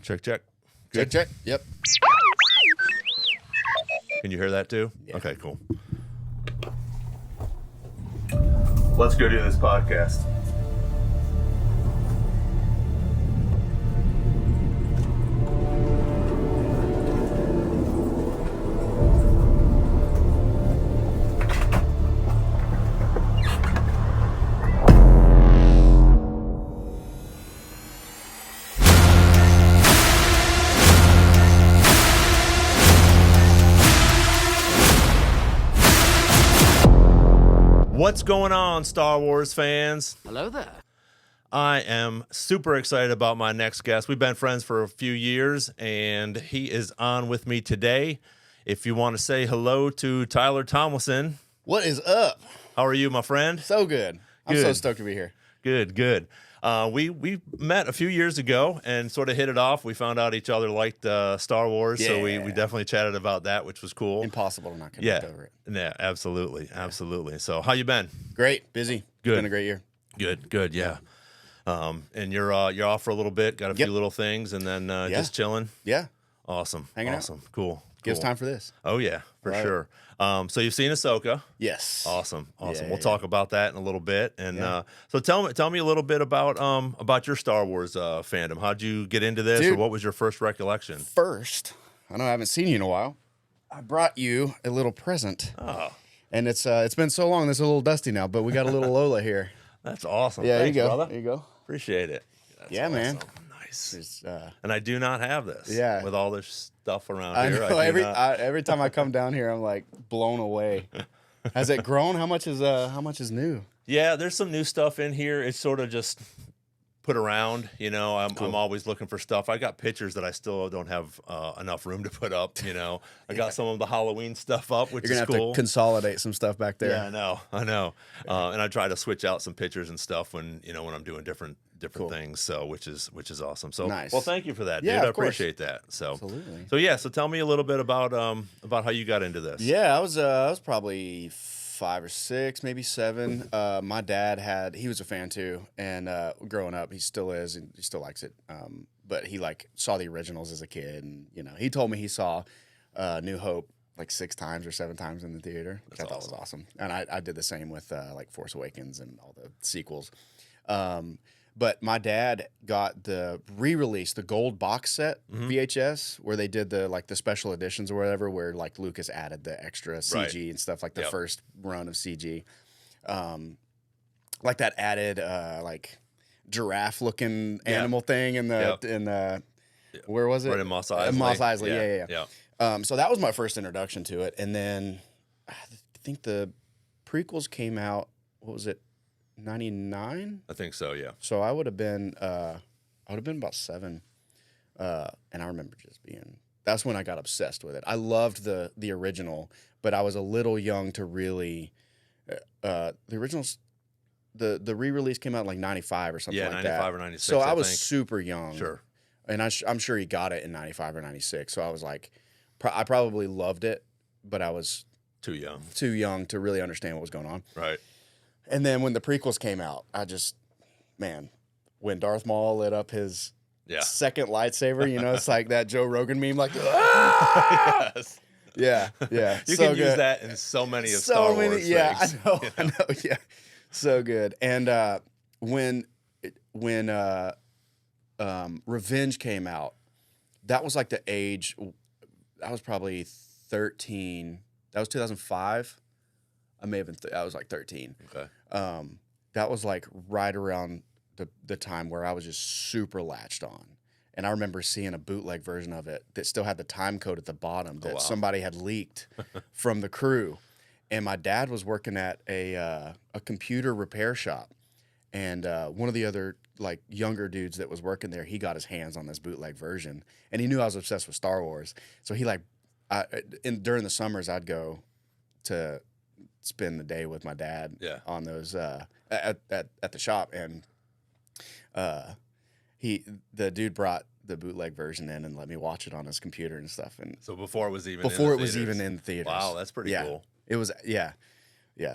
Check, check. Check, check. Yep. Can you hear that too? Yeah. Okay, cool. Let's go do this podcast. What's going on, Star Wars fans? Hello there. I am super excited about my next guest. We've been friends for a few years, and he is on with me today. If you want to say hello to Tyler Tomlinson. What is up? How are you, my friend? So good. I'm so Good. stoked to be here. Good. We met a few years ago and sort of hit it off. We found out each other liked Star Wars, so we Yeah. definitely chatted about that, which was cool. Impossible to not connect Yeah, over it. yeah, absolutely. So, how you been? Great. Busy. Good. Been a great year. Good, yeah. And you're off for a little bit, got a few Yep. little things, and then just chilling. Yeah. Awesome, Hanging out. awesome, cool. Gives time for this. Oh yeah, for Right. sure. So you've seen Ahsoka. Yes. Awesome. Yeah, We'll talk about that in a little bit. And Yeah. so tell me a little bit about your Star Wars fandom. How'd you get into this, or Dude. what was your first recollection? First, I know I haven't seen you in a while. I brought you a little present. Oh, And it's been so long, this is a little dusty now, but we got a little Lola here. that's awesome. Yeah, Thanks, there you go. brother. There you go. Appreciate it. That's Yeah, man. awesome. Nice. It's, And I do not have this. Yeah. With all this stuff around I here. know do not- every time I come down here, I'm like blown away. Has it grown? How much is new? Yeah, there's some new stuff in here. It's sort of just put around, I'm always looking for stuff. I got pictures that I still don't have enough room to put up, I got some of the Halloween stuff up, which You're gonna is have cool. to consolidate some stuff back there. Yeah, I know. And I try to switch out some pictures and stuff when I'm doing different Cool. things. So which is awesome. So Nice. well, thank you for that, dude. Yeah, I of course. appreciate that. So Absolutely. So tell me a little bit about how you got into this. Yeah, I was probably 5 or 6, maybe 7. My dad he was a fan too, and growing up, he still is, and he still likes it. But he saw the originals as a kid, and he told me he saw New Hope like 6 times or 7 times in the theater, which I thought was awesome. And I did the same with like Force Awakens and all the sequels. But my dad got the re-release, the gold box set VHS, where they did the special editions or whatever, where like Lucas added the extra CG and stuff, like the first run of CG. Like that added like giraffe looking animal thing in the where was it? Right in Mos Eisley. Mos Eisley, Yeah. So that was my first introduction to it, and then I think the prequels came out. What was it? 99. I think so, yeah. So I would have been about 7, and I remember just that's when I got obsessed with it. I loved the original, but I was a little young to really. The originals, the re-release came out in like 95 or something like that. 95 or 96. So I was think. super young. Sure. And I'm sure he got it in 95 or 96. So I was like, I probably loved it, but I was Too young. too young to really understand what was going on. Right. And then when the prequels came out, when Darth Maul lit up his second lightsaber, it's like that Joe Rogan meme, like, ah! Yes. Yeah. You So can use good. that in so many of Star Wars yeah, things. I know, yeah. So good. And when Revenge came out, that was like the age, I was probably 13. That was 2005. I may have been, I was like 13. Okay. That was like right around the time where I was just super latched on. And I remember seeing a bootleg version of it that still had the time code at the bottom that somebody had leaked from the crew. And my dad was working at a computer repair shop. And one of the other like younger dudes that was working there, he got his hands on this bootleg version. And he knew I was obsessed with Star Wars. So he during the summers, I'd go to spend the day with my dad on those at the shop, and the dude brought the bootleg version in and let me watch it on his computer and stuff. And So before it was even in the theaters. Wow, that's pretty cool. It was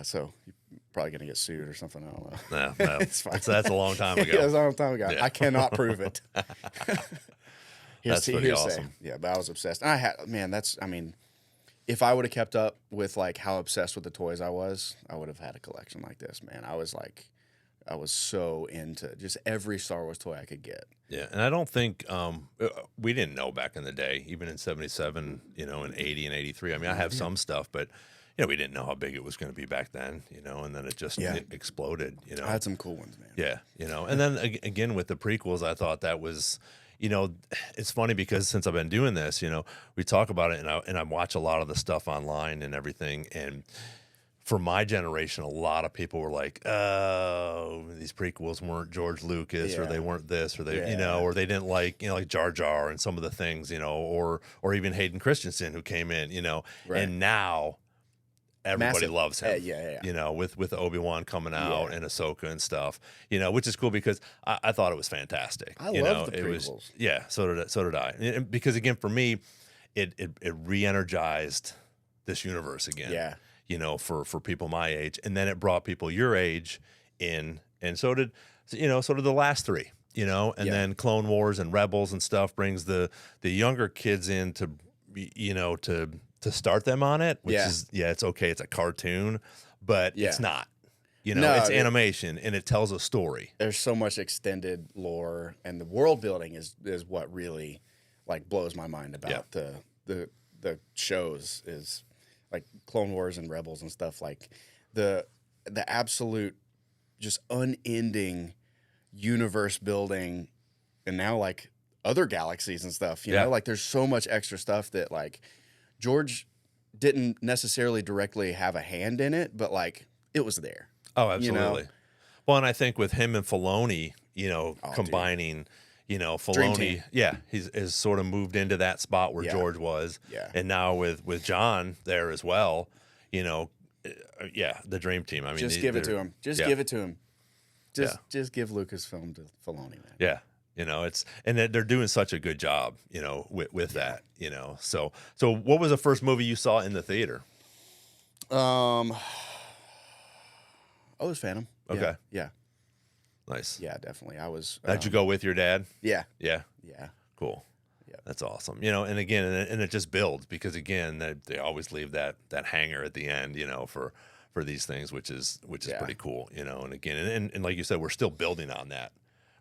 so you're probably gonna get sued or something, I don't know. No, It's fine. that's a long time ago. Yeah, it was a long time ago. Yeah. I cannot prove it. That's pretty hearsay. awesome. Yeah, but I was obsessed. And I had, man, if I would have kept up with like how obsessed with the toys I would have had a collection like this, man. I was so into just every Star Wars toy I could get. Yeah, and I don't think we didn't know back in the day, even in '77, in '80 and '83. I mean, I have some stuff, but we didn't know how big it was going to be back then, and then it just it exploded. I had some cool ones, man. Yeah, and then again with the prequels, I thought that was. It's funny because since I've been doing this, we talk about it, and I watch a lot of the stuff online and everything. And for my generation, a lot of people were like, "Oh, these prequels weren't George Lucas, or they weren't this, or they, or they didn't like Jar Jar and some of the things, or even Hayden Christensen who came in, Right. and now." Everybody loves him, yeah. With Obi-Wan coming out and Ahsoka and stuff, which is cool because I thought it was fantastic. I love the prequels. So did I. And because again, for me, it re-energized this universe again. Yeah. For people my age, and then it brought people your age in, and so did the last three. And then Clone Wars and Rebels and stuff brings the younger kids in to start them on it, which is it's okay. It's a cartoon, but it's not. It's animation and it tells a story. There's so much extended lore, and the world building is what really like blows my mind about the shows is like Clone Wars and Rebels and stuff, like the absolute just unending universe building, and now like other galaxies and stuff. You know, like there's so much extra stuff that like George didn't necessarily directly have a hand in it, but like it was there. Oh, absolutely. Well, and I think with him and Filoni, combining, Filoni, he's sort of moved into that spot where George was. Yeah. And now with John there as well, the dream team. I mean, just give it to him. Just give it to him. Just give Lucasfilm to Filoni, man. Yeah. They're doing such a good job, with that, So what was the first movie you saw in the theater? Oh, it was Phantom. Okay. Yeah. Nice. Yeah, definitely. I was. Did you go with your dad? Yeah. Yeah. Yeah. Cool. Yeah. That's awesome. And again, and it just builds because again, they always leave that hanger at the end, for these things, which is pretty cool, and again, and like you said, we're still building on that.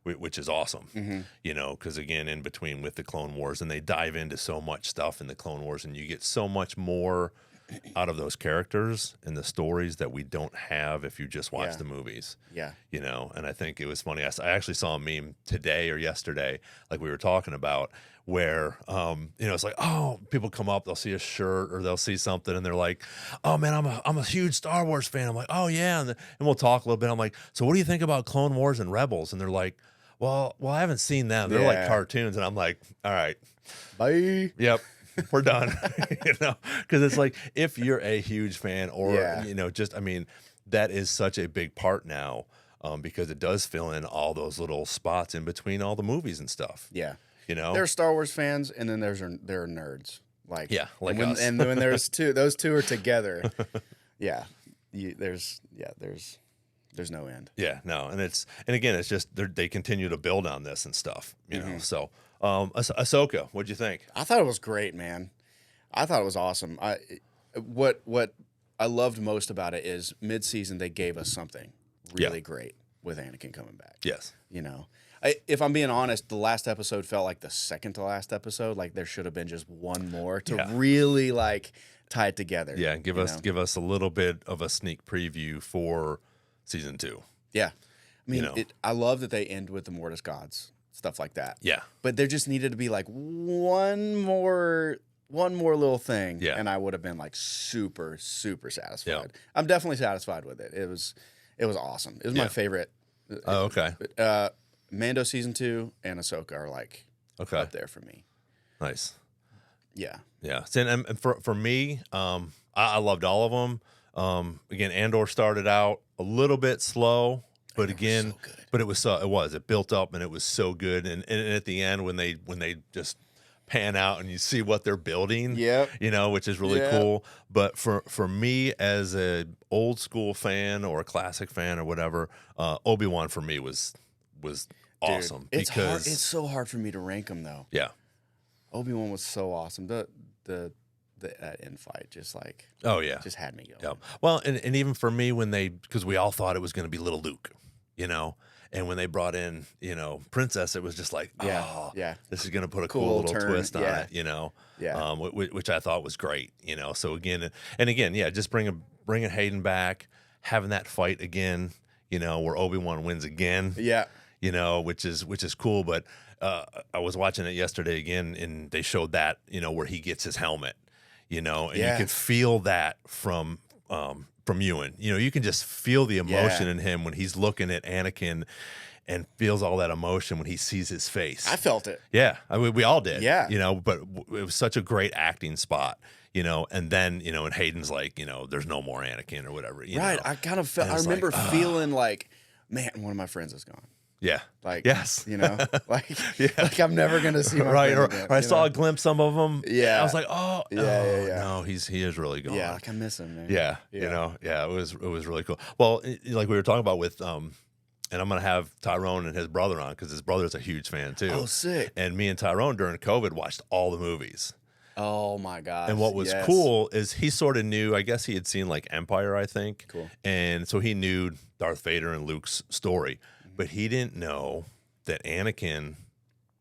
Which is awesome, because again, in between with the Clone Wars, and they dive into so much stuff in the Clone Wars, and you get so much more out of those characters and the stories that we don't have if you just watch the movies. Yeah. And I think it was funny. I actually saw a meme today or yesterday, like we were talking about, where it's like, oh, people come up, they'll see a shirt or they'll see something, and they're like, oh man, I'm a huge Star Wars fan. I'm like, oh yeah, and we'll talk a little bit. I'm like, so what do you think about Clone Wars and Rebels? And they're like, well, I haven't seen them. They're like cartoons, and I'm like, all right, bye. Yep. We're done. Because it's like if you're a huge fan, or that is such a big part now, because it does fill in all those little spots in between all the movies and stuff. Yeah, there are Star Wars fans, and then there are nerds like us. And when there's those two are together, there's no end. Yeah, no, and again, it's just they continue to build on this and stuff. So. Ahsoka, what'd you think? I thought it was great, man. I thought it was awesome. What I loved most about it is mid-season they gave us something really great with Anakin coming back. Yes. If I'm being honest, the last episode felt like the second to last episode. Like there should have been just one more to really like tie it together. Yeah, give us a little bit of a sneak preview for season 2. Yeah. I mean, I love that they end with the Mortis gods. Stuff like that. Yeah. But there just needed to be like one more little thing. Yeah. And I would have been like super, super satisfied. Yeah. I'm definitely satisfied with it. It was awesome. It was my favorite. Oh, okay. Mando season 2 and Ahsoka are like up there for me. Nice. Yeah. Yeah. And for me, I loved all of them. Again, Andor started out a little bit slow. But again, it built up and it was so good. And at the end, when they just pan out and you see what they're building, which is really cool. But for me as a old school fan or a classic fan or whatever, Obi-Wan for me was awesome. It's hard. It's so hard for me to rank them though. Yeah. Obi-Wan was so awesome. The end fight just like Oh yeah. just had me going. Yep. Well, and even for me because we all thought it was going to be little Luke, you know, and when they brought in, you know, Princess, it was just like, oh, Yeah. this is going to put a Cool cool little turn. twist on Yeah. it, you know, Yeah. which I thought was great, you know. So again, yeah, just bringing Hayden back, having that fight again, you know, where Obi-Wan wins again, Yeah. you know, which is cool. But I was watching it yesterday again, and they showed that, you know, where he gets his helmet, you know, and you could feel that from Ewan. You know, you can just feel the emotion in him when he's looking at Anakin and feels all that emotion when he sees his face. I felt it. Yeah, I mean, we all did. Yeah. You know, but it was such a great acting spot, you know, and then, you know, and Hayden's like, you know, there's no more Anakin or whatever. You Right. know? I kind of felt, And I it's remember like, feeling like, man, one of my friends is gone. Yeah. Like, yes. you know, like, like I'm never going to see my right. friend Or again, I saw a glimpse some of them. Yeah. I was like, oh, Yeah. no, he is really gone. Yeah. Like I miss him, man. Yeah, you know, yeah, it was really cool. Well, like we were talking about with and I'm gonna have Tyrone and his brother on because his brother's a huge fan too. Oh, sick. And me and Tyrone during COVID watched all the movies. Oh my gosh. And what was cool is he sort of knew. I guess he had seen like Empire, I think. Cool. And so he knew Darth Vader and Luke's story, but he didn't know that Anakin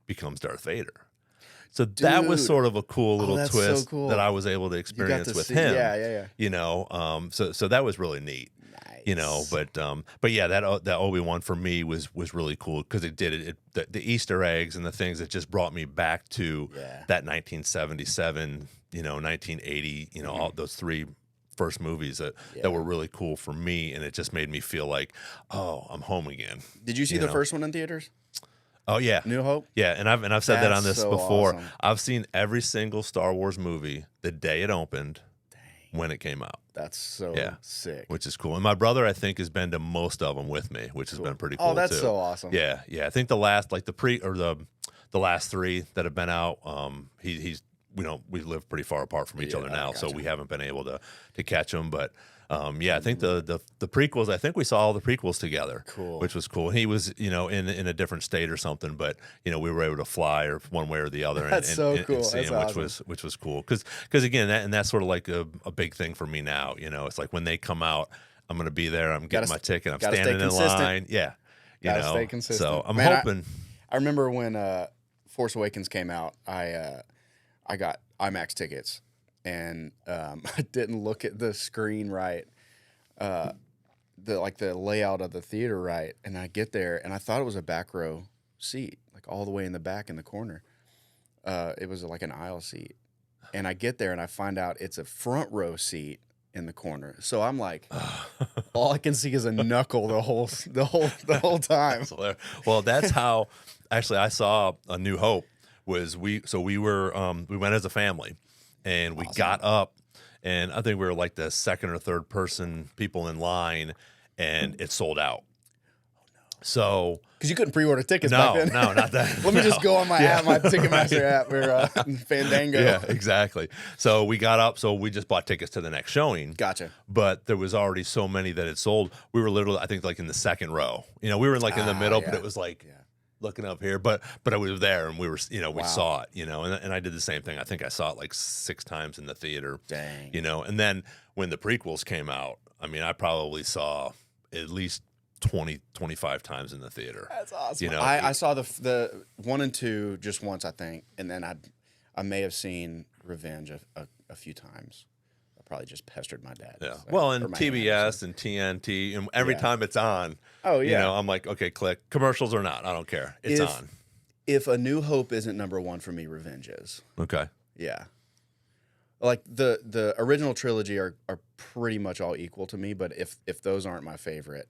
becomes Darth Vader. So that was sort of a cool little twist so cool. that I was able to experience with him. Yeah. You know, so that was really neat. Nice. You know, but yeah, that Obi-Wan for me was really cool because it did the Easter eggs and the things that just brought me back to that 1977, you know, 1980, you know, all those three first movies that were really cool for me, and it just made me feel like, oh, I'm home again. Did you see the first one in theaters? Oh yeah, New Hope. Yeah, and I've said that on this so before. awesome. I've seen every single Star Wars movie the day it opened, when it came out. That's so sick. Which is cool. And my brother, I think, has been to most of them with me, which has been pretty cool. Oh, that's too. so awesome. Yeah. I think the last, like the last three that have been out, he's we live pretty far apart from each other now, so we haven't been able to catch them. But I think the prequels, I think we saw all the prequels together. Cool. Which was cool. He was, in a different state or something, but we were able to fly or one way or the other and so cool. and see That's him, awesome. which was cool. Because again, that's sort of like a big thing for me now. It's like when they come out, I'm going to be there. I'm getting my ticket. I'm standing in line. Yeah. Gotta stay consistent. So I'm hoping. I remember when Force Awakens came out, I got IMAX tickets, and I didn't look at the screen right, the layout of the theater right, and I get there, and I thought it was a back row seat, like all the way in the back in the corner. It was like an aisle seat, and I get there, and I find out it's a front row seat in the corner. So I'm like, all I can see is a knuckle the whole time. Well, that's how. Actually, I saw A New Hope. We went as a family, and we got up, and I think we were like the second or third people in line, and it sold out. So because you couldn't pre-order tickets back then. No, not that. Let me just go on my app, my Ticketmaster app, or Fandango. Yeah, exactly. So we got up, so we just bought tickets to the next showing. Gotcha. But there was already so many that had sold. We were literally, I think, like in the second row. We were in the middle, but it was like looking up here. But I was there, and we were, we saw it, and I did the same thing. I think I saw it like 6 times in the theater. Dang. And then when the prequels came out, I mean, I probably saw at least 20, 25 times in the theater. That's awesome. I saw the 1 and 2 just once, I think, and then I may have seen Revenge a few times. I probably just pestered my dad. Yeah. Well, and TBS and TNT, and every time it's on, I'm like, okay, click. Commercials or not, I don't care. It's on. If A New Hope isn't number 1 for me, Revenge is. Okay. Yeah. Like the original trilogy are pretty much all equal to me, but if those aren't my favorite,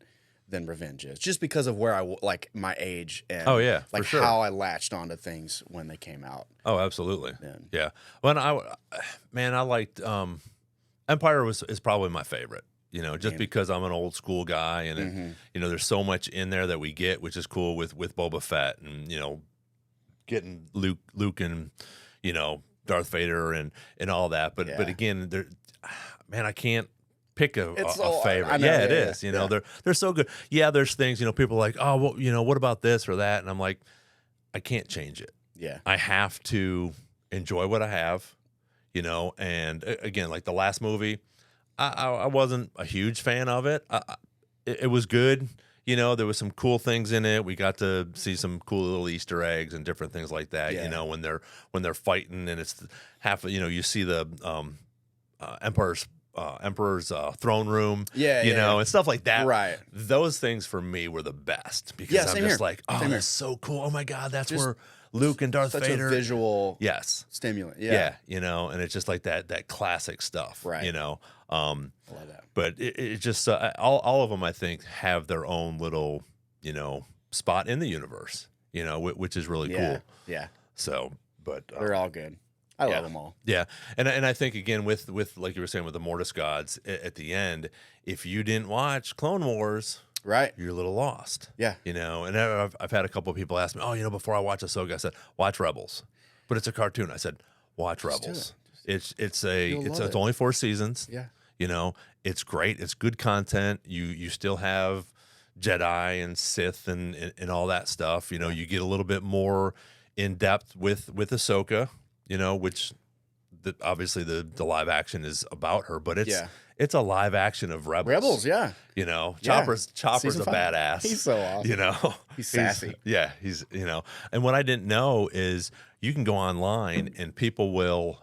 then Revenge is, just because of where like my age and for sure. how I latched onto things when they came out. Oh, absolutely. Yeah. When I liked Empire is probably my favorite. Just because I'm an old school guy, and there's so much in there that we get, which is cool with Boba Fett, and getting Luke and Darth Vader and all that. But again, I can't pick a favorite. It is. They're so good. Yeah, there's things, people are like, oh, well, what about this or that? And I'm like, I can't change it. Yeah. I have to enjoy what I have, you know. And again, like the last movie, I wasn't a huge fan of it. It was good. You know, there was some cool things in it. We got to see some cool little Easter eggs and different things like that. Yeah. You know, when they're fighting and it's half. You know, you see the Emperor's throne room. Yeah, you know, yeah. and stuff like that. Right. Those things for me were the best because Yeah, I'm same just here. like, oh, Same here. that's so cool. Oh my God, that's Just where Luke and Darth Such Vader. a visual Yes. stimulant. Yeah. Yeah. You know, and it's just like that classic stuff. Right. You know. I love that. But it just all of them I think have their own little, you know, spot in the universe, you know, which is really Yeah. cool. Yeah. So, but They're all good. I love them all. yeah, and I think again with like you were saying with the Mortis gods at the end, if you didn't watch Clone Wars, Right. you're a little lost. Yeah. You know, and I've had a couple of people ask me, oh, you know, before I watch Ahsoka, I said watch Rebels, but it's a cartoon. I said watch Rebels. It's only 4 seasons. Yeah. You know, it's great. It's good content. You still have Jedi and Sith and all that stuff. You know, you get a little bit more in depth with Ahsoka. You know, which obviously the live action is about her, but it's a live action of Rebels. Rebels, yeah. You know, Yeah. Chopper's Season a 5. badass. He's so awesome. You know, He's sassy. He's you know, and what I didn't know is you can go online and people will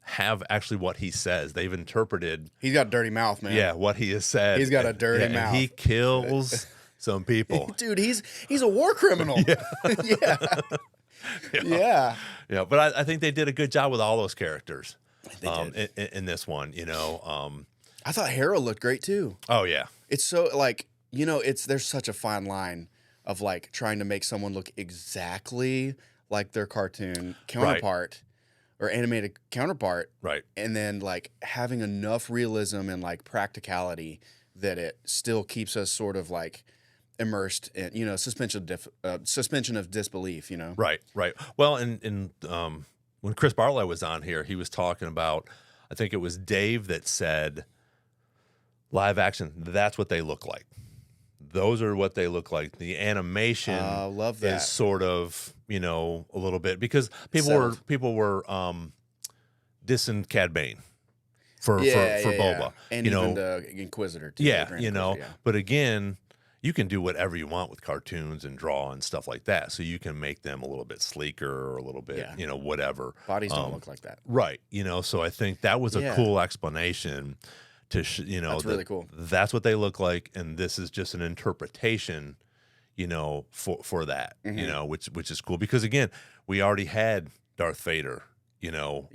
have actually what he says. They've interpreted. He's got a dirty mouth, man. Yeah, what he has said. He's got a dirty and mouth. he kills some people. Dude, he's a war criminal. Yeah. Yeah. Yeah, but I think they did a good job with all those characters. They did. In this one, you know. I thought Hera looked great too. Oh yeah. It's so like, you know, there's such a fine line of like trying to make someone look exactly like their cartoon counterpart or animated counterpart. Right. And then like having enough realism and like practicality that it still keeps us sort of like immersed in, you know, suspension of disbelief, you know. Right. Well, and when Chris Bartlett was on here, he was talking about, I think it was Dave that said, live action, that's what they look like. Those are what they look like. The animation love that. is sort of, you know, a little bit because people were dissing Cad Bane for Boba. And you even know, the Inquisitor too. yeah, the Grand you know, Inquisitor, yeah. but again, you can do whatever you want with cartoons and draw and stuff like that. So you can make them a little bit sleeker or a little bit, you know, whatever. Bodies don't look like that. Right. You know, so I think that was a cool explanation to, you know, that's really cool. That's what they look like. And this is just an interpretation, you know, for that, you know, which is cool because again, we already had Darth Vader, you know,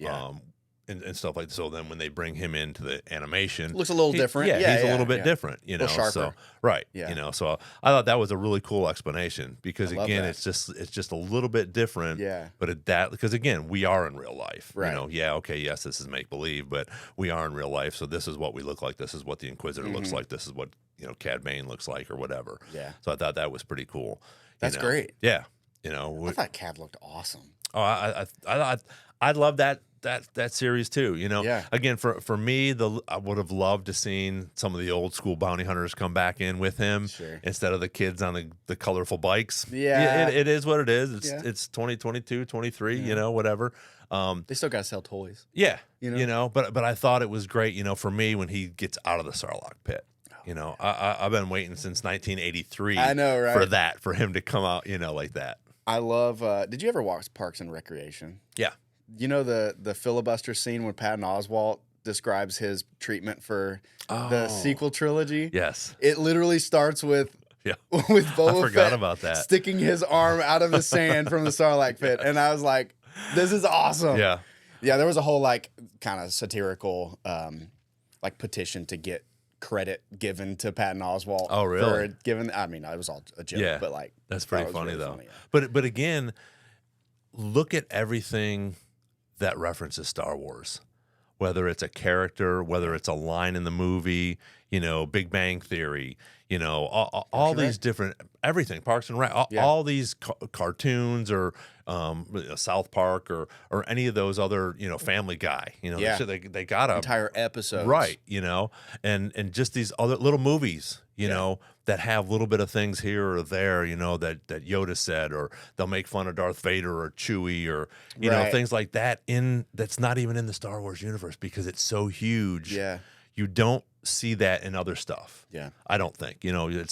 and stuff like that. So then when they bring him into the animation, Looks a little different. Yeah, he's a little bit different, you know. Sharper. So right, Yeah. you know. So I thought that was a really cool explanation because I love again, that. it's just a little bit different. Yeah. But because again, we are in real life. Right. You know. Yeah. Okay. Yes, this is make believe, but we are in real life. So this is what we look like. This is what the Inquisitor looks like. This is what Cad Bane looks like, or whatever. Yeah. So I thought that was pretty cool. That's great. Yeah. You know. I thought Cad looked awesome. Oh, I love that series too. You know, again, for me, I would have loved to seen some of the old school bounty hunters come back in with him instead of the kids on the colorful bikes. Yeah. It is what it is. It's 2022, 23, you know, whatever. They still got to sell toys. Yeah. You know? You know, but I thought it was great, you know, for me when he gets out of the Sarlacc pit. You know, I've been waiting since 1983 I know, right? for him to come out, you know, like that. I love did you ever watch Parks and Recreation? Yeah. You know the filibuster scene when Patton Oswalt describes his treatment for the sequel trilogy? Yes. It literally starts with Boba I forgot Fett about that. sticking his arm out of the sand from the Sarlacc pit. And I was like, this is awesome. Yeah. Yeah, there was a whole like kind of satirical like petition to get credit given to Patton Oswalt. Oh, really? I mean, it was all a joke, Yeah. but like That's pretty that was funny really though. funny, yeah. But again, look at everything that references Star Wars. Whether it's a character, whether it's a line in the movie, you know, Big Bang Theory, you know, all these different everything, Parks and Rec, all these cartoons or South Park or any of those other, you know, Family Guy, you know, they got a entire episodes, right, you know, and just these other little movies, you know, that have a little bit of things here or there, you know, that Yoda said, or they'll make fun of Darth Vader or Chewie or, you know, things like that that's not even in the Star Wars universe because it's so huge. Yeah. You don't see that in other stuff. Yeah. I don't think, you know, you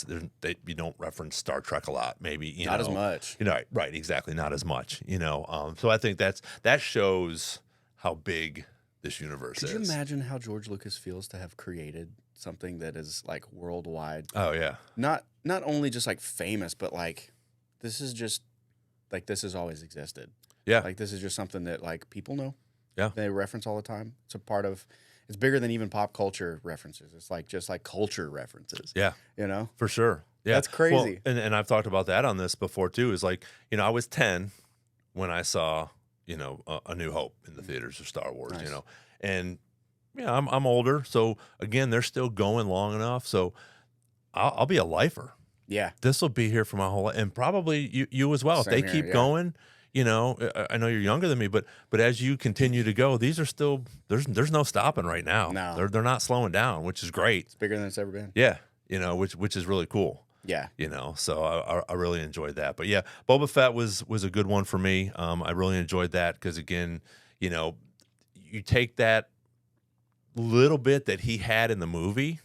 don't reference Star Trek a lot, maybe, you know. Not as much. You know, right, exactly, not as much, you know. So I think that shows how big this universe is. Could you imagine how George Lucas feels to have created something that is like worldwide? Oh yeah. Not only just like famous, but like this is just like this has always existed. Yeah. Like this is just something that like people know. Yeah. They reference all the time. It's a part of. It's bigger than even pop culture references. It's like just like culture references. Yeah. You know? For sure. Yeah. That's crazy. Well, and I've talked about that on this before too, is like, you know, I was 10 when I saw, you know, A New Hope in the theaters of Star Wars, you know. And yeah, I'm older, so again, they're still going long enough. So I'll be a lifer. Yeah. This will be here for my whole life. And probably you as well. Same if they keep going, you know, I know you're younger than me, but as you continue to go, these are still there's no stopping right now. No. They're not slowing down, which is great. It's bigger than it's ever been. Yeah, you know, which is really cool. Yeah, you know, so I really enjoyed that. But yeah, Boba Fett was a good one for me. I really enjoyed that because again, you know, you take that little bit that he had in the movie,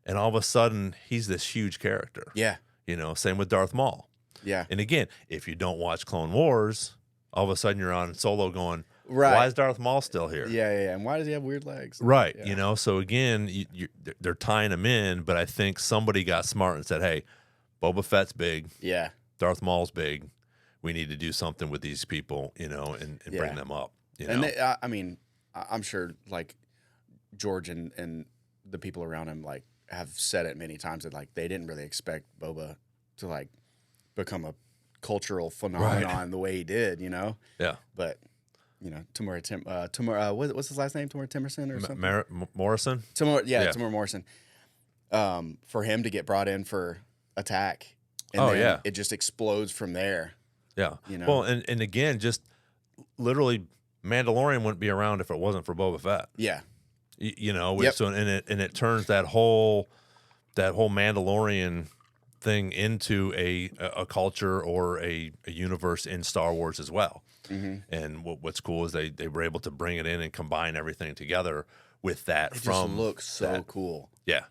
and all of a sudden he's this huge character. Yeah, you know, same with Darth Maul. Yeah. And again, if you don't watch Clone Wars, all of a sudden you're on Solo going, why is Darth Maul still here? Yeah. And why does he have weird legs? Right. Yeah. You know, so again, they're tying him in, but I think somebody got smart and said, hey, Boba Fett's big. Yeah. Darth Maul's big. We need to do something with these people, you know, and bring them up. You know? And I mean, I'm sure like George and the people around him like have said it many times that like they didn't really expect Boba to like become a cultural phenomenon the way he did, you know? Yeah. But, you know, Tamura, what's his last name? Tamura Timerson or something? Morrison? Tamura Morrison. For him to get brought in for Attack. And then it just explodes from there. Yeah. You know? Well, and again, just literally Mandalorian wouldn't be around if it wasn't for Boba Fett. Yeah. You know, so and it turns that whole Mandalorian thing into a culture or a universe in Star Wars as well. Mm-hmm. And what's cool is they were able to bring it in and combine everything together with that. It just looks so cool. Yeah.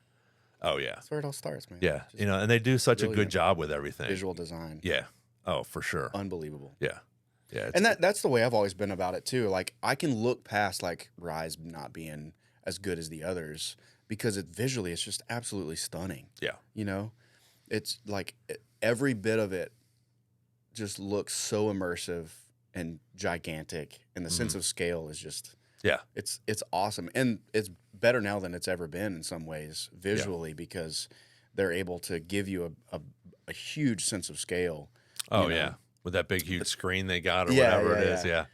Oh yeah. That's where it all starts, man. Yeah. You know, and they do such a good job with everything. Visual design. Yeah. Oh, for sure. Unbelievable. Yeah. Yeah. And that's the way I've always been about it too. Like I can look past like Rise not being as good as the others because visually it's just absolutely stunning. Yeah. You know? It's like every bit of it just looks so immersive and gigantic, and the sense of scale is just it's awesome, and it's better now than it's ever been in some ways visually because they're able to give you a huge sense of scale. Oh yeah, with that big huge screen they got or whatever it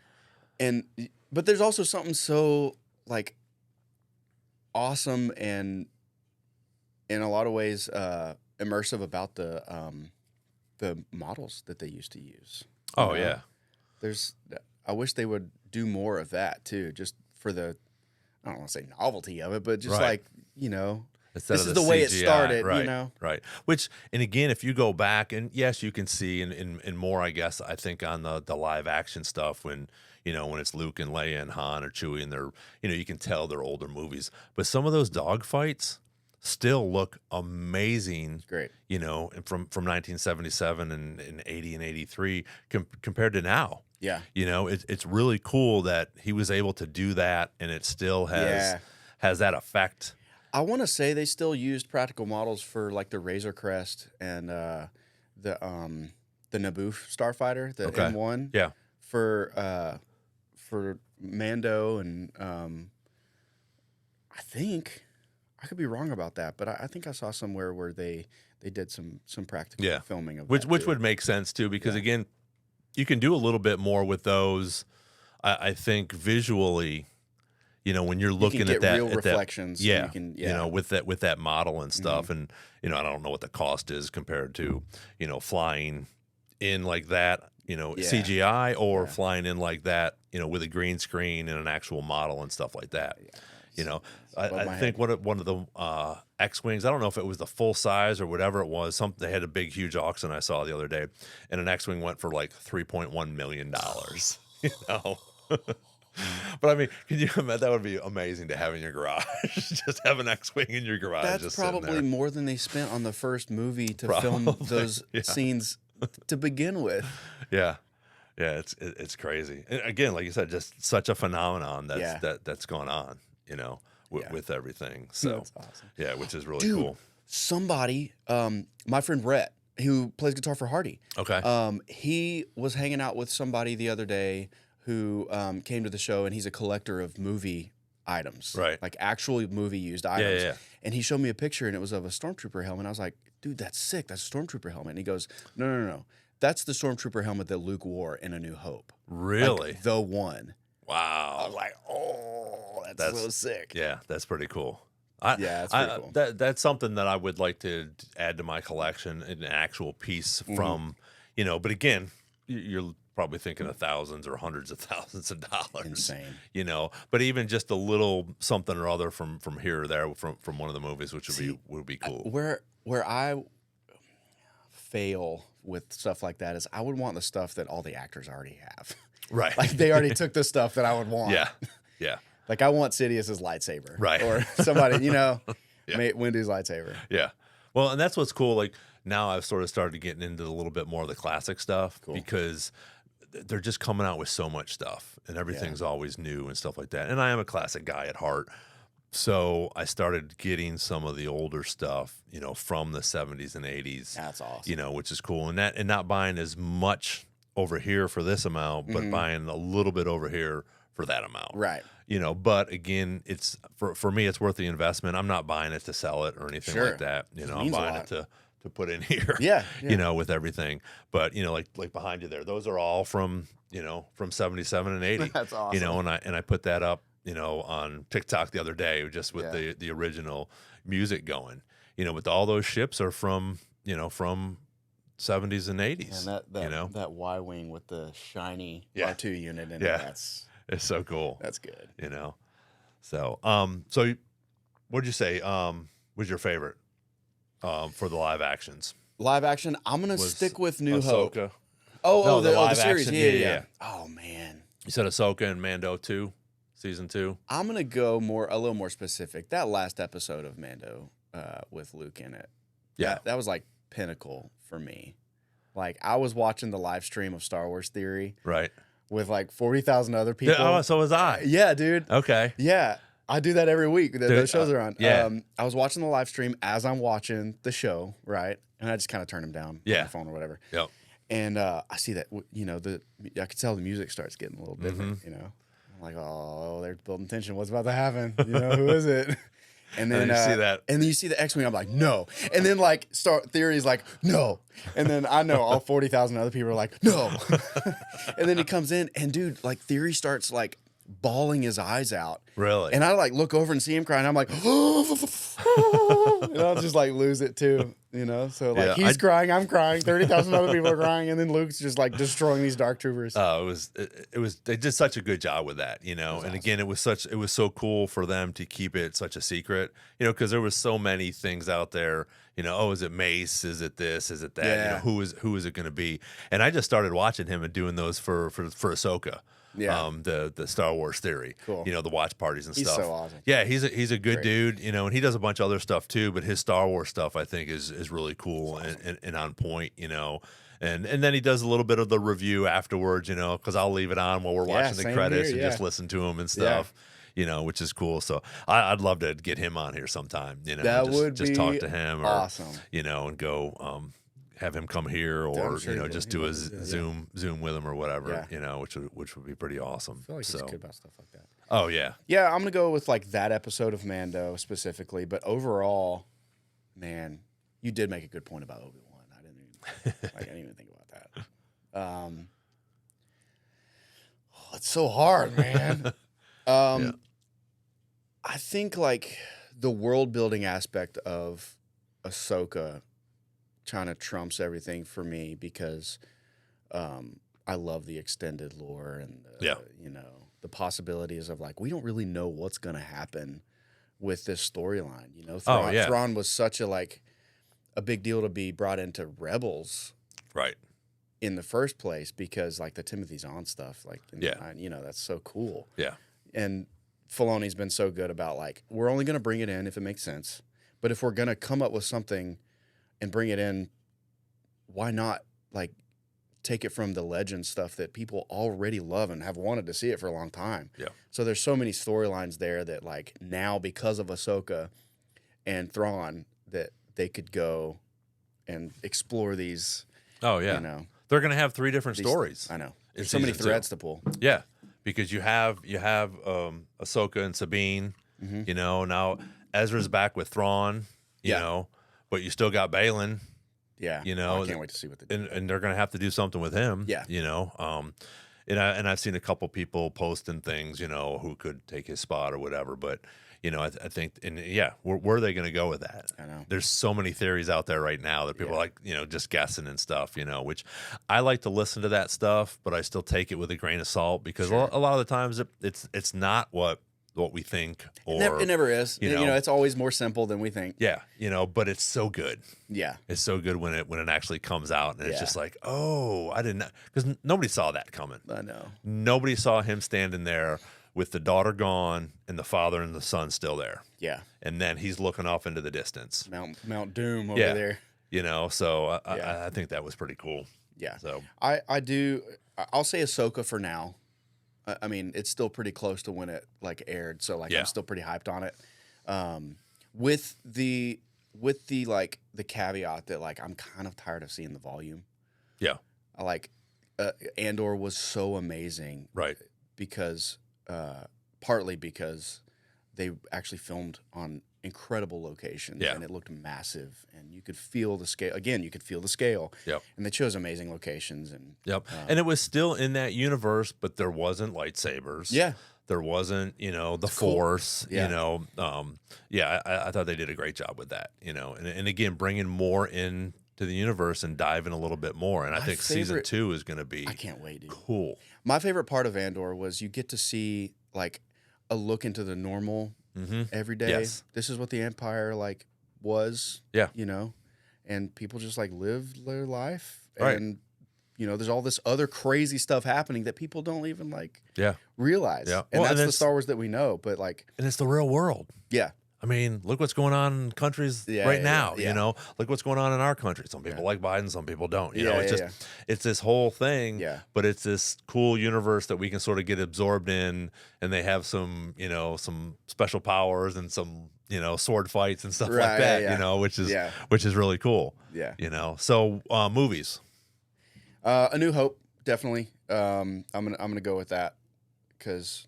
is, but there's also something so like awesome and in a lot of ways immersive about the models that they used to use. Oh yeah. I wish they would do more of that too, just for the I don't want to say novelty of it, but just like, you know, instead this of is the way it started, right, you know? Right. Which, and again, if you go back, and yes, you can see in more, I guess, I think on the live action stuff when, you know, when it's Luke and Leia and Han or Chewie and they're, you know, you can tell they're older movies. But some of those dogfights still look amazing. Great. You know, from 1977 and 80 and 83 compared to now. Yeah. You know, it's really cool that he was able to do that and it still has that effect. I want to say they still used practical models for like the Razor Crest and the Naboo starfighter, the M1. Yeah. For Mando and I think I could be wrong about that, but I think I saw somewhere where they did some practical filming of which would make sense too because again, you can do a little bit more with those. I think visually, you know, when you're You looking can get at that, real reflections. yeah, You can, you know, with that model and stuff, and you know, I don't know what the cost is compared to, you know, flying in like that, you know, Yeah. CGI or Yeah. flying in like that, you know, with a green screen and an actual model and stuff like that. Yeah, You know, above I my think head. one of the X-wings, I don't know if it was the full size or whatever it was. They had a big, huge auction I saw the other day, and an X-wing went for like $3.1 million. You know, but I mean, can you imagine? That would be amazing to have in your garage. Just have an X-wing in your garage. That's just probably sitting there. more than they spent on the first movie to film Probably, those yeah. scenes to begin with. Yeah. Yeah, it's crazy. And again, like you said, just such a phenomenon that's going on, you know, with everything. So That's awesome. yeah, which is really Dude, cool. somebody, my friend Rhett, who plays guitar for Hardy, Okay. he was hanging out with somebody the other day who came to the show, and he's a collector of movie items, Right. like actual movie used items. Yeah. And he showed me a picture, and it was of a Stormtrooper helmet. I was like, dude, that's sick. That's a Stormtrooper helmet. And he goes, no. That's the Stormtrooper helmet that Luke wore in A New Hope. Really? Like, the one. I Wow. was like, oh, that's so sick. Yeah, that's pretty cool. Yeah, that's pretty cool. That's something that I would like to add to my collection, an actual piece from, you know, but again, you're probably thinking of thousands or hundreds of thousands of dollars. Insane. You know, but even just a little something or other from here or there from one of the movies, which would be cool. Where I fail with stuff like that is I would want the stuff that all the actors already have. Right. Like they already took the stuff that I would want. Yeah. Yeah. Like I want Sidious's lightsaber. Right. Or somebody, you know, Yeah. Wendy's lightsaber. Yeah. Well, and that's what's cool. Like now I've sort of started getting into a little bit more of the classic stuff because they're just coming out with so much stuff and everything's always new and stuff like that. And I am a classic guy at heart. So I started getting some of the older stuff, you know, from the 70s and 80s. That's awesome. You know, which is cool. And not buying as much over here for this amount, but buying a little bit over here for that amount. Right. You know, but again, it's for me, it's worth the investment. I'm not buying it to sell it or anything like that. You know, I'm buying it to put in here. Yeah. You know, with everything. But you know, like behind you there, those are all from 77 and 80. That's awesome. You know, and I put that up, you know, on TikTok the other day just with the original music going. You know, but all those ships are from 70s and 80s. And that you know, that Y-wing with the shiny R2 unit in it. It's so cool. That's good. You know. So what'd you say was your favorite for the live actions? Live action, I'm gonna stick with New Hope. Ahsoka. Oh, the the live series. action, Yeah. Oh man. You said Ahsoka and Mando 2, season 2. I'm gonna go a little more specific. That last episode of Mando with Luke in it. Yeah. That was like pinnacle for me. Like I was watching the live stream of Star Wars Theory Right. with like 40,000 other people. Oh, so was I. Yeah, dude. Okay. Yeah. I do that every week. Those shows are on. Yeah. I was watching the live stream as I'm watching the show, right? And I just kind of turn them down on my phone or whatever. Yep. And I see that, you know, I could tell the music starts getting a little different, you know? I'm like, oh, they're building tension. What's about to happen? You know, who is it? And then you see that. And then you see the X-Wing. I'm like, no. And then like Theory's like, no. And then I know all 40,000 other people are like, no. And then he comes in and dude, like Theory starts like bawling his eyes out. Really? And I like look over and see him crying. I'm like, and I'll just like lose it too, you know? So like he's crying, I'm crying, 30,000 other people are crying, and then Luke's just like destroying these dark troopers. Oh, it was they did such a good job with that, you know. And awesome. again, it was so cool for them to keep it such a secret, you know, because there was so many things out there, you know. Oh, is it Mace? Is it this? Is it that? Yeah. You know, who is it going to be? And I just started watching him and doing those for Ahsoka. Yeah. The Star Wars Theory. Cool. You know, the watch parties and He's stuff. so awesome. Yeah, he's a good dude, you know, and he does a bunch of other stuff too, but his Star Wars stuff I think is really cool and on point, you know. And then he does a little bit of the review afterwards, you know, because I'll leave it on while we're watching the credits and just listen to him and stuff. You know, which is cool. So I'd love to get him on here sometime, you know. That would just be talk to him or awesome. You know, and go have him come here or sure you know he just will. do He a will. Zoom with him or whatever, Yeah. you know, which would be pretty awesome. I feel like he's good about stuff like that. Oh yeah. Yeah, I'm gonna go with like that episode of Mando specifically, but overall, man, you did make a good point about Obi-Wan. I didn't even think about that. It's so hard, man. I think like the world building aspect of Ahsoka kind of trumps everything for me because I love the extended lore and Yeah. the possibilities of like we don't really know what's going to happen with this storyline. Oh, yeah. Thrawn was such a big deal to be brought into Rebels Right. in the first place because like the Timothy Zahn stuff, like Yeah. that's so cool. Yeah. And Filoni's been so good about like we're only going to bring it in if it makes sense, but if we're going to come up with something and bring it in, why not like take it from the legend stuff that people already love and have wanted to see it for a long time. Yeah. So there's so many storylines there that like now because of Ahsoka and Thrawn that they could go and explore these. Oh, yeah. They're going to have 3 different stories. I know. in There's so many season 2. threads to pull. Yeah, because you have Ahsoka and Sabine. Now Ezra's back with Thrawn. You know, but you still got Balin. Yeah. I can't wait to see what they do. And they're going to have to do something with him. Yeah. And I've seen a couple people posting things, who could take his spot or whatever. But, I think, and yeah, where are they going to go with that? I know. There's so many theories out there right now that people are like, just guessing and stuff, which I like to listen to that stuff, but I still take it with a grain of salt because a lot of the times it's not what we think, or it never is. It's always more simple than we think. Yeah, but it's so good. Yeah, it's so good when it actually comes out, and it's just like, oh, I didn't, because nobody saw that coming. I know. Nobody saw him standing there with the daughter gone and the father and the son still there. Yeah, and then he's looking off into the distance. Mount Doom over there. So I think that was pretty cool. Yeah. So I do. I'll say Ahsoka for now. I mean, it's still pretty close to when it like aired, so like I'm still pretty hyped on it. With the like the caveat that like I'm kind of tired of seeing the volume. Yeah, I like Andor was so amazing, right? Because partly because they actually filmed on incredible locations, and it looked massive, and you could feel the scale. Again, you could feel the scale. Yep. And they chose amazing locations, and and it was still in that universe, but there wasn't lightsabers. Yeah. There wasn't, the Force. Yeah. I thought they did a great job with that. And again, bringing more into the universe and diving a little bit more. And I think season 2 is going to be. I can't wait, dude. Cool. My favorite part of Andor was you get to see like a look into the normal. Every day. Yes. This is what the Empire like was. Yeah. And people just like live their life. Right. And there's all this other crazy stuff happening that people don't even like realize. Yeah. And that's the Star Wars that we know. But like, and it's the real world. Yeah. I mean, look what's going on in countries right now. Yeah. Look what's going on in our country. Some people like Biden, some people don't. It's this whole thing. Yeah. But it's this cool universe that we can sort of get absorbed in, and they have some, some special powers and some, sword fights and stuff like that. Which is really cool. Yeah. So movies. A New Hope, definitely. I'm gonna go with that because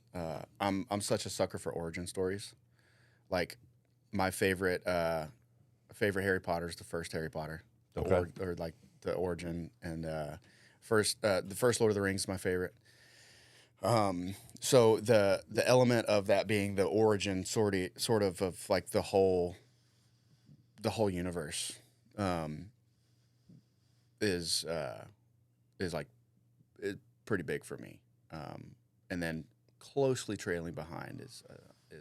I'm such a sucker for origin stories. Like my favorite Harry Potter is the first Harry Potter, or like the origin, and the first Lord of the Rings is my favorite. So the element of that being the origin sort of like the whole universe is like pretty big for me. And then closely trailing behind is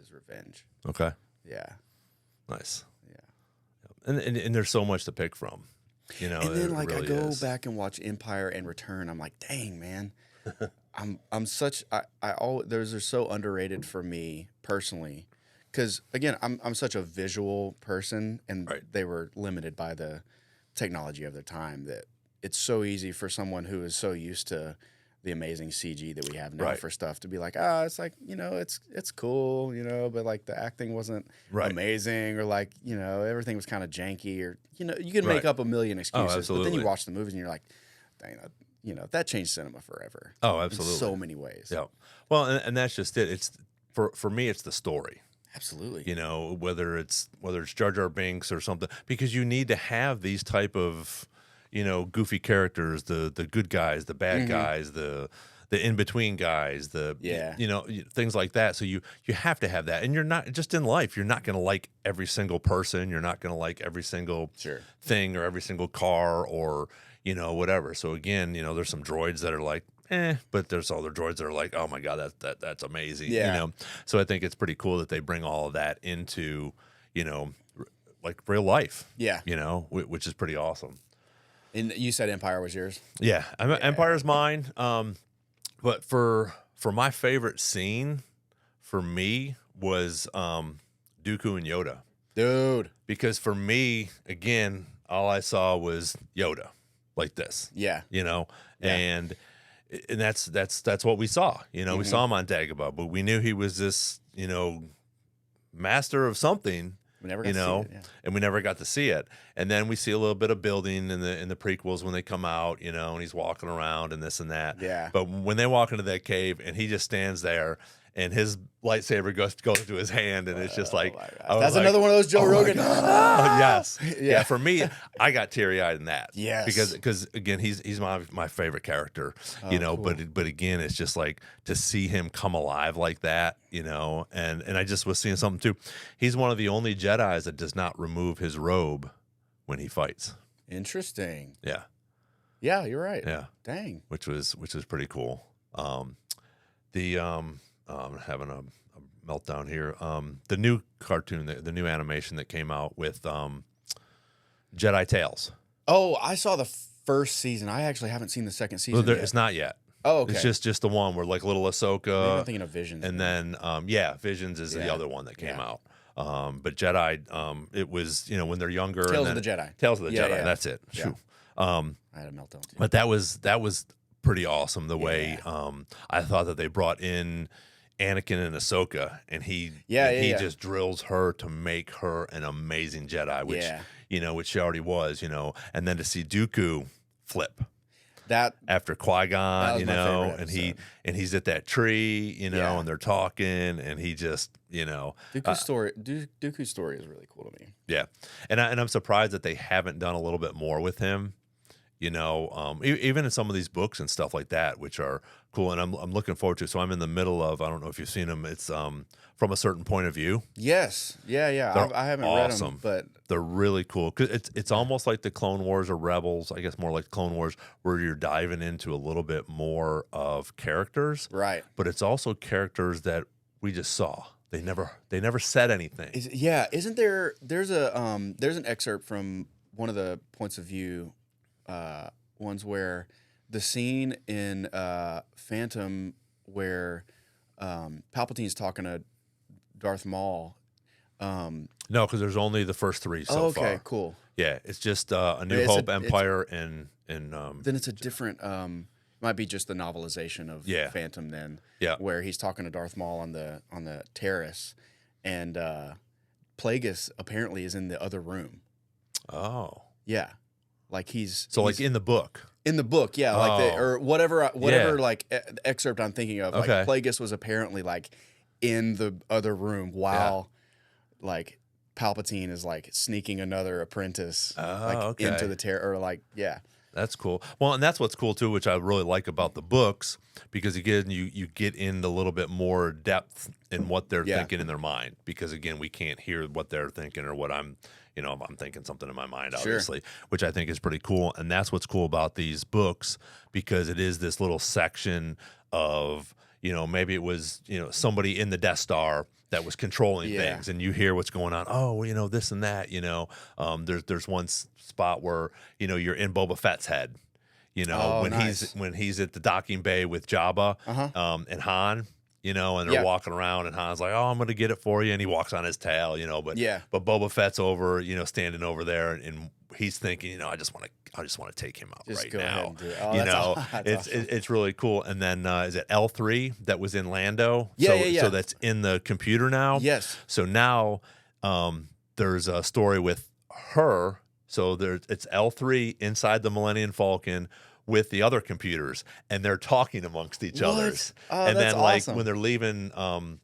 Revenge. Okay. Yeah. Nice. Yeah. And there's so much to pick from. And then like really I go is. back and watch Empire and Return. I'm like, dang man, those are so underrated for me personally, because again I'm such a visual person, and they were limited by the technology of their time that it's so easy for someone who is so used to the amazing CG that we have now for stuff to be like, it's like, it's cool, but like the acting wasn't amazing, or like, everything was kind of janky, or, you can make up a million excuses, but then you watch the movies and you're like, dang, that changed cinema forever. Oh, absolutely. In so many ways. Yeah. Well, and that's just it. It's for me, it's the story. Absolutely. Whether it's Jar Jar Binks or something, because you need to have these type of, goofy characters, the good guys, the bad guys, the the in-between guys, Yeah. things like that. So you have to have that. And you're not just in life, you're not going to like every single person. You're not going to like every single thing or every single car or, whatever. So again, there's some droids that are like, but there's other droids that are like, oh my God, that's amazing. Yeah. So I think it's pretty cool that they bring all of that into, like real life. Yeah. Which is pretty awesome. And you said Empire was yours? Yeah. Empire's mine. But for my favorite scene for me was Dooku and Yoda. Dude. Because for me, again, all I saw was Yoda like this. Yeah. And that's what we saw. We saw him on Dagobah, but we knew he was this, master of something. We never got to see it, and we never got to see it. And then we see a little bit of building in the prequels when they come out, and he's walking around and this and that. Yeah. But when they walk into that cave and he just stands there and his lightsaber goes to his hand, and it's just like, that's another one of those Joe Rogan. Yes. Yeah. For me, I got teary eyed in that. Yes. Because again, he's my favorite character, cool. but again, it's just like to see him come alive like that, and I just was seeing something too. He's one of the only Jedis that does not remove his robe when he fights. Interesting. Yeah. Yeah, you're right. Yeah. Dang. Which was pretty cool. I'm having a meltdown here. The new cartoon, the new animation that came out with Jedi Tales. Oh, I saw the first season. I actually haven't seen the second season yet. It's not yet. Oh, okay. It's just the one where like little Ahsoka. Maybe I'm thinking of Visions. And then Visions is the other one that came out. But Jedi, it was when they're younger. Tales of the Jedi. Tales of the Jedi. Yeah. That's it. Yeah. I had a meltdown too. But that was pretty awesome. The way I thought that they brought in Anakin and Ahsoka, and he just drills her to make her an amazing Jedi, which which she already was, and then to see Dooku flip that after Qui-Gon, and he's at that tree, and they're talking, and he just, Dooku's story is really cool to me. Yeah, and I'm surprised that they haven't done a little bit more with him. Even in some of these books and stuff like that, which are cool, and I'm looking forward to. So I'm in the middle of, I don't know if you've seen them. It's From a Certain Point of View. Yes, yeah. I haven't read them, but they're really cool because it's almost like the Clone Wars or Rebels. I guess more like Clone Wars, where you're diving into a little bit more of characters, right? But it's also characters that we just saw. They never said anything. Isn't there? There's an excerpt from one of the points of view. Ones where the scene in Phantom where Palpatine's talking to Darth Maul. No, because there's only the first three so far. Okay, cool. Yeah, it's just A New Hope, Empire, and then it's a different. Might be just the novelization of Phantom then. Yeah, where he's talking to Darth Maul on the terrace, and Plagueis apparently is in the other room. Oh, yeah. Like he's like in the book. In the book, yeah, or whatever like excerpt I'm thinking of. Like Plagueis was apparently like in the other room while like Palpatine is like sneaking another apprentice into the terror or like That's cool. Well, and that's what's cool too, which I really like about the books, because again, you get into a little bit more depth in what they're thinking in their mind. Because again, we can't hear what they're thinking or what I'm thinking something in my mind, obviously, which I think is pretty cool. And that's what's cool about these books, because it is this little section of, maybe it was, somebody in the Death Star that was controlling things, and you hear what's going on. Oh, this and that, there's one spot where, you're in Boba Fett's head, when he's at the docking bay with Jabba and Han. And they're walking around, and Han's like, "Oh, I'm going to get it for you," and he walks on his tail, but Boba Fett's over, standing over there, and he's thinking, I just want to take him out just right go now. Ahead and do it. It's really cool. And then is it L3 that was in Lando? Yeah. So that's in the computer now. Yes. So now there's a story with her. So it's L3 inside the Millennium Falcon with the other computers, and they're talking amongst each others. Oh, and that's then like awesome. when they're leaving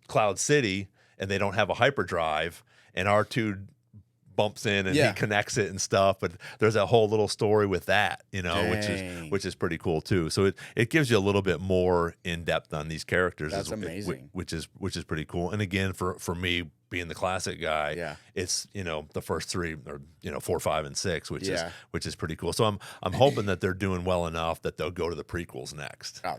Cloud City and they don't have a hyperdrive, and R2 bumps in and he connects it and stuff. But there's a whole little story with that, which is pretty cool too. So it gives you a little bit more in depth on these characters. That's amazing. Which is pretty cool. And again, for me being the classic guy, it's the first 3 or 4, 5, and 6, which is pretty cool. So I'm hoping that they're doing well enough that they'll go to the prequels next. Oh,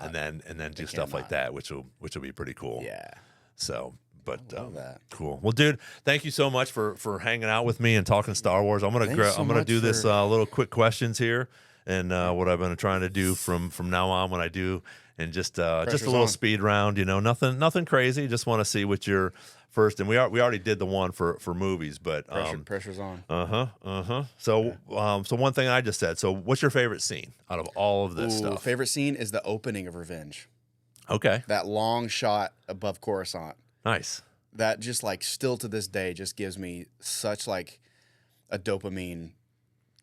and then do stuff like that, which will be pretty cool. Yeah. So. But that. Cool. Well, dude, thank you so much for hanging out with me and talking Star Wars. I'm gonna do this little quick questions here, and what I've been trying to do from now on when I do, and just a little speed round. Nothing crazy. Just want to see what your first. And we already did the one for movies, but pressure's on. So so one thing I just said. So what's your favorite scene out of all of this stuff? Favorite scene is the opening of Revenge. Okay. That long shot above Coruscant. Nice. That just like still to this day just gives me such like a dopamine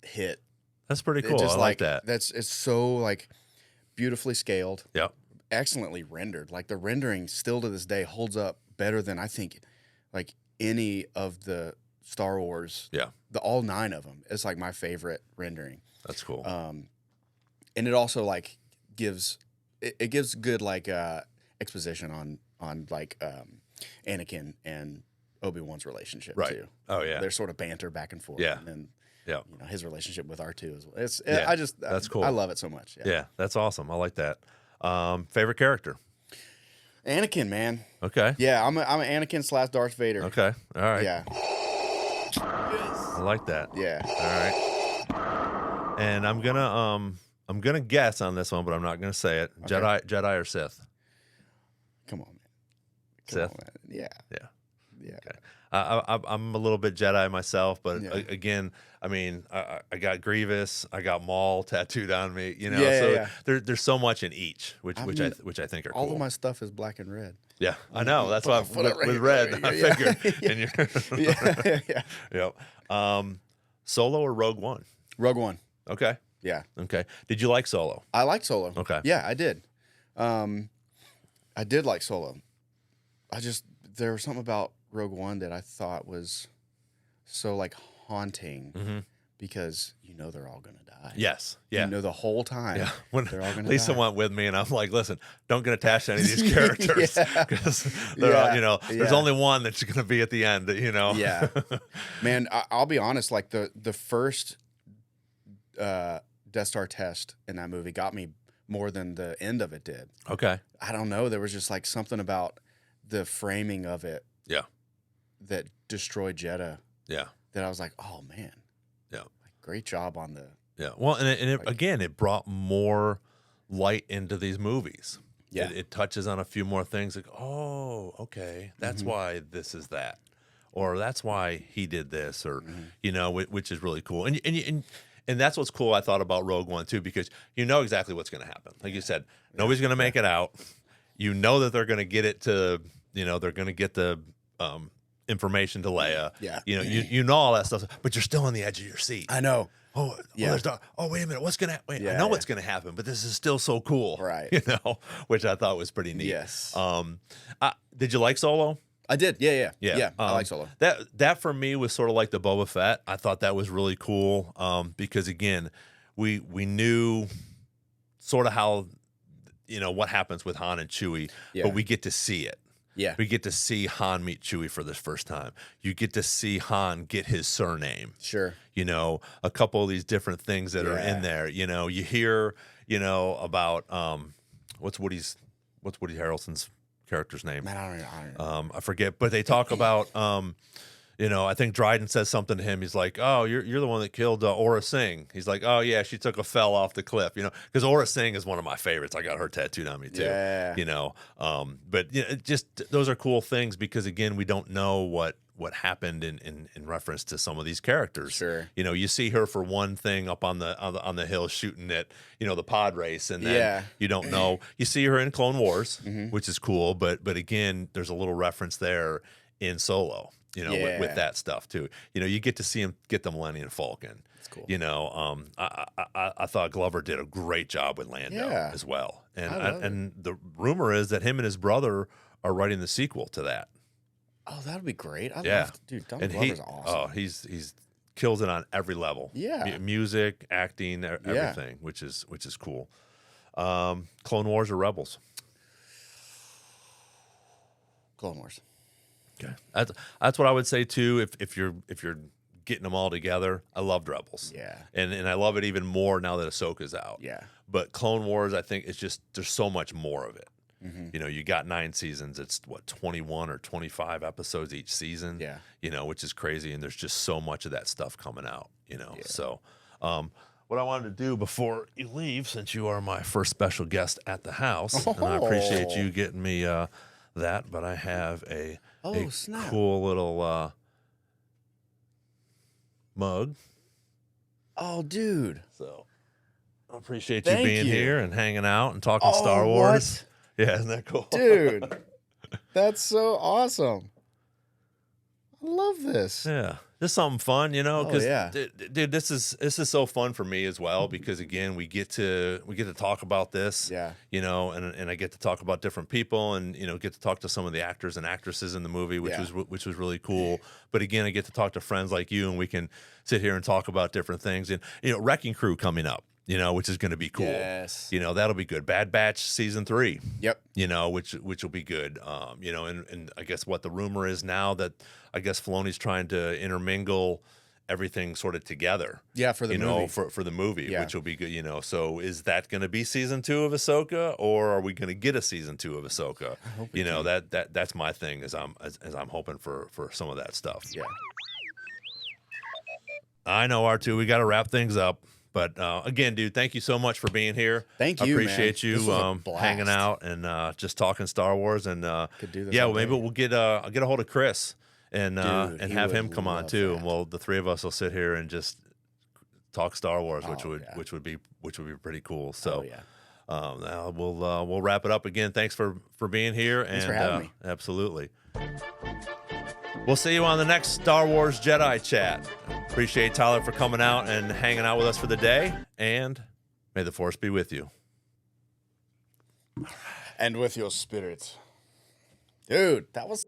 hit. That's pretty cool. I like that. It's so like beautifully scaled. Yep. Excellently rendered. Like the rendering still to this day holds up better than I think like any of the Star Wars. Yeah. All 9 of them. It's like my favorite rendering. That's cool. And it also like gives good like exposition on like Anakin and Obi-Wan's relationship too. Oh yeah, their sort of banter back and forth. Yeah, and then his relationship with R2 as well. That's cool. I love it so much. Yeah, that's awesome. I like that. Favorite character? Anakin, man. Okay. Yeah, I'm an Anakin / Darth Vader. Okay. All right. Yeah. I like that. Yeah. All right. And I'm gonna guess on this one, but I'm not gonna say it. Okay. Jedi or Sith? Come on, man. Sith? Yeah. Okay. I'm a little bit Jedi myself, but again, I mean, I got Grievous, I got Maul tattooed on me, there's so much in each, which I think are cool. All of my stuff is black and red. Yeah, I know. That's why with red, I figured. Yep. Solo or Rogue One? Rogue One. Okay. Yeah. Okay. Did you like Solo? I liked Solo. Okay. Yeah, I did. I did like Solo. There was something about Rogue One that I thought was so like haunting because they're all gonna die. Yes. Yeah. The whole time. Yeah. When they're all gonna Lisa die. went with me, and I'm like, listen, don't get attached to any of these characters because there's only one that's gonna be at the end. Yeah. Man, I'll be honest. Like the first Death Star test in that movie got me more than the end of it did. Okay. I don't know. There was just like something about the framing of it. Yeah. That destroyed Jeddah. Yeah. That I was like, oh man. Yeah. Like, great job on the. Yeah. Well, again, it brought more light into these movies. Yeah. It touches on a few more things like, oh, okay, that's why this is that, or that's why he did this, or which is really cool. And that's what's cool. I thought about Rogue One too, because exactly what's going to happen. Like you said, nobody's going to make it out. That they're going to get it to. They're going to get the information to Leia. Yeah. You know all that stuff, but you're still on the edge of your seat. I know. Oh, yeah. Wait a minute. What's going to wait? I know what's going to happen, but this is still so cool. Right. Which I thought was pretty neat. Yes. Did you like Solo? I did. Yeah. I like Solo. That for me was sort of like the Boba Fett. I thought that was really cool. Because again, we knew sort of how, what happens with Han and Chewie, but we get to see it. Yeah. We get to see Han meet Chewie for the first time. You get to see Han get his surname. Sure. A couple of these different things that are in there. You hear, about what's Woody Harrelson's character's name? Man, I don't know. I forget, but they talk about I think Dryden says something to him. He's like, "Oh, you're the one that killed Aura Singh." He's like, "Oh yeah, she fell off the cliff." Because Aura Singh is one of my favorites. I got her tattooed on me too. Yeah. But just those are cool things because again, we don't know what happened in reference to some of these characters. Sure. You see her for one thing up on the hill shooting at the pod race, and then you don't know. You see her in Clone Wars, which is cool. But again, there's a little reference there in Solo. With that stuff too. You get to see him get the Millennium Falcon. That's cool. I thought Glover did a great job with Lando as well. And I love and the rumor is that him and his brother are writing the sequel to that. Oh, that'd be great. I Yeah. love, dude. Donald And Glover's awesome. oh, he's kills it on every level. Yeah. Music, acting, everything, which is cool. Clone Wars or Rebels? Clone Wars. Okay, that's what I would say too. If you're getting them all together, I loved Rebels. Yeah. And I love it even more now that Ahsoka's out. Yeah. But Clone Wars, I think it's just there's so much more of it. Mm-hmm. You know, you got 9 seasons. It's what 21 or 25 episodes each season. Yeah. You know, which is crazy, and there's just so much of that stuff coming out. You know, so. What I wanted to do before you leave, since you are my first special guest at the house, and I appreciate you getting me that, but I have a cool little mug. Oh, dude. So I appreciate you being here and hanging out and talking Star Wars. What? Yeah, isn't that cool? Dude, that's so awesome. I love this. Yeah. Just something fun, you know, because dude, this is so fun for me as well, because again, we get to talk about this, you know, and I get to talk about different people, and you know, get to talk to some of the actors and actresses in the movie, which was really cool. But again, I get to talk to friends like you, and we can sit here and talk about different things. And you know, Wrecking Crew coming up, you know, which is going to be cool. Yes. You know, that'll be good. Bad Batch season 3. Yep. You know, which will be good. You know, and I guess what the rumor is now that I guess Filoni's trying to intermingle everything sort of together. Yeah, for the movie. Know, for the movie, which will be good. You know, so is that going to be season 2 of Ahsoka, or are we going to get a season 2 of Ahsoka? You know, that's my thing, as I'm hoping for some of that stuff. Yeah. I know, R2. We got to wrap things up. But again, dude, thank you so much for being here. Thank you, appreciate man. you hanging out and just talking Star Wars. And could do this well, maybe we'll get a hold of Chris and have him come on too. That. And the 3 of us will sit here and just talk Star Wars, which would be pretty cool. So now we'll wrap it up again. Thanks for being here. Thanks for having me. Absolutely. We'll see you on the next Star Wars Jedi Chat. Appreciate Tyler for coming out and hanging out with us for the day, and may the Force be with you. And with your spirit. Dude, that was...